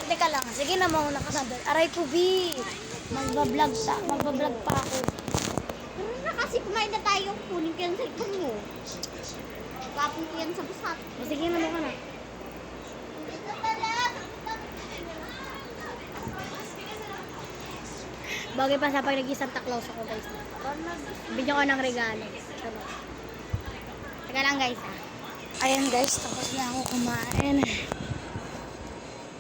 Teka lang, sige na mo nakasandal. Aray ko, B. Magbablog pa ako. Pero na kasi kumain na tayo. Kunin ko yung cellphone mo. Kapon ko yan sa busat. Sige na mo ka na. Bagay pa sa pag nag-Santa Claus ako, guys. Bigyan ko ng regalo. Charot. Teka lang, guys, ha. Ayan, guys. Tapos na ako kumain.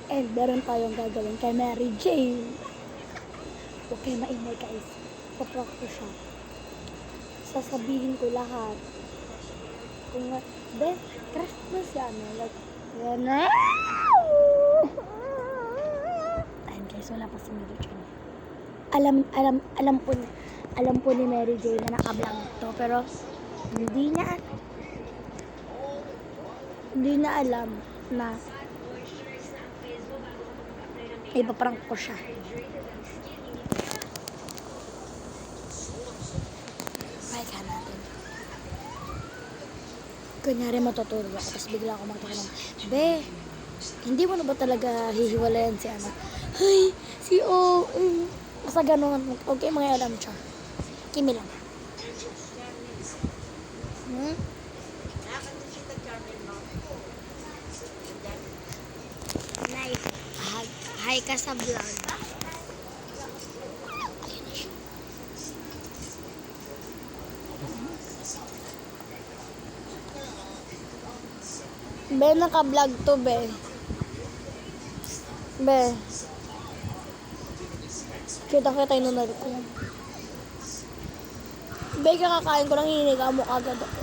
And meron tayong gagawin kay Mary Jane. Huwag kayo maingay, guys. Paprak ko siya. Sasabihin ko lahat. Kung nga, Beth, crush mo siya, no? Like, yan na. Ayan, guys. Wala pa si Mary Jane. Alam po ni Mary Jane na naka-vlog to, pero hindi niya alam na ipaprank ko siya. Balikan natin. Kunyari matutulog ako, tapos bigla ako magtatanong, Be, hindi mo na ba talaga hihiwalayan si ano? Ay, si O. Basta gano'n. Okay, mga alam siya. Kimi lang. Nice. Hi ka sa vlog. Ayun na siya. Be, naka-vlog to, Be. Be. Kita-kita yung nunar ko. Be, kakakain ko lang hiniga mo agad ako.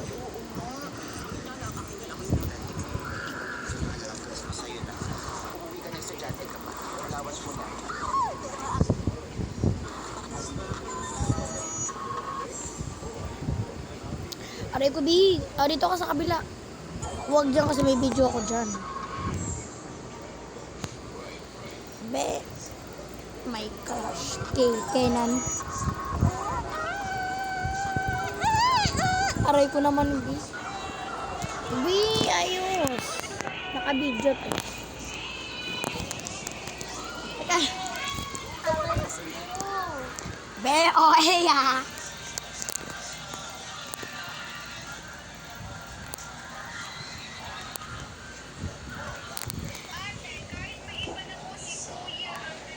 Aray ko, Bi. Dito ka sa kabila. Huwag dyan kasi may video ako dyan. Be. My gosh. Kenan. Aray ko naman, Bi. Bi, ayos. Naka-video to. Teka. Be, ha.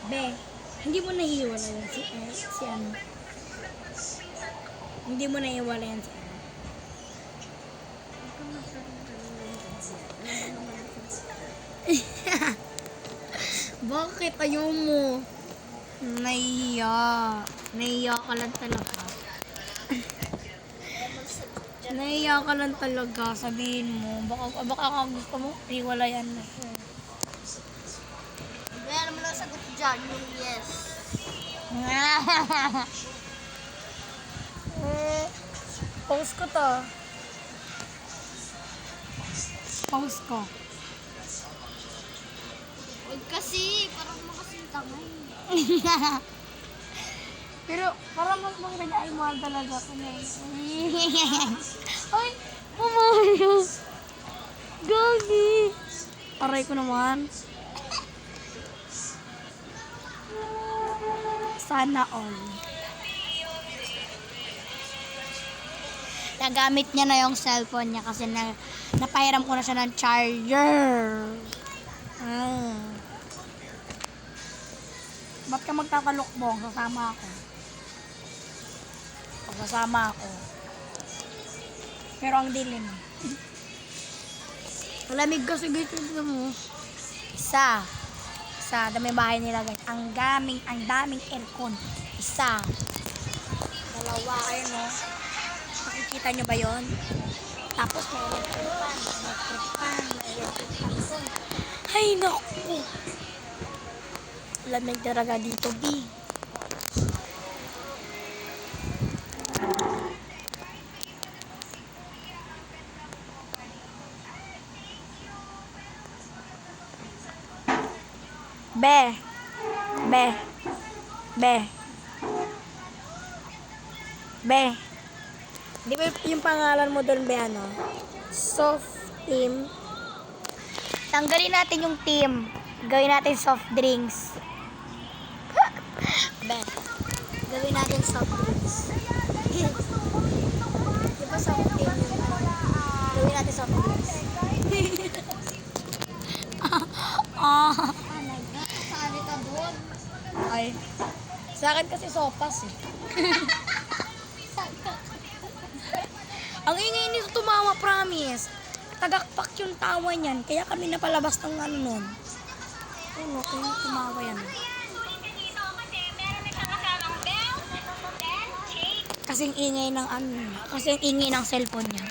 Be, hindi mo nahiwala yan si ano. Hindi mo nahiwala yan si ano. Bakit ayaw mo? Nahiya ka lang talaga. Nahiya ka lang talaga. Sabihin mo. Baka gusto mo, hiwalayan na siya. Meron mo lang sagot dyan, yung yes. Post ko to. Post ko. Huwag kasi, parang makasing tangay. Pero parang mas magandaan mo talaga ko na Ay, pumayos. Gagi. Aray ko naman. Sana all. Nagamit niya na yung cellphone niya kasi napahiram ko na siya ng charger. Ba't ka magtatalukbong? Sasama ako. Sasama ako. Pero ang dilim. Malamig kasi guys. Mo. Isa. Dami bahay nila guys. Ang daming aircon. Isa. Dalawa. Ayun o. Makikita nyo ba yun? Tapos may electric fan. Ay naku. Lamig talaga dito, B. Be. Di ba yung pangalan mo doon, Be, ano? Soft team. Tanggalin natin yung team. Gawin natin soft drinks. Ben, gawin natin soft drinks. Di ba soft drink yung ano? Gawin natin soft drinks. Ah, Oh my God, sali ka doon. ay. Sa akin kasi sopas eh. Ang ingay nito tumawa, promise. Tagakpak yung tawa niyan. Kaya kami napalabas ng ano nun. Ano, kaya tumawa yan. Kasing ingay ng ano, kasing ingay ng cellphone niya.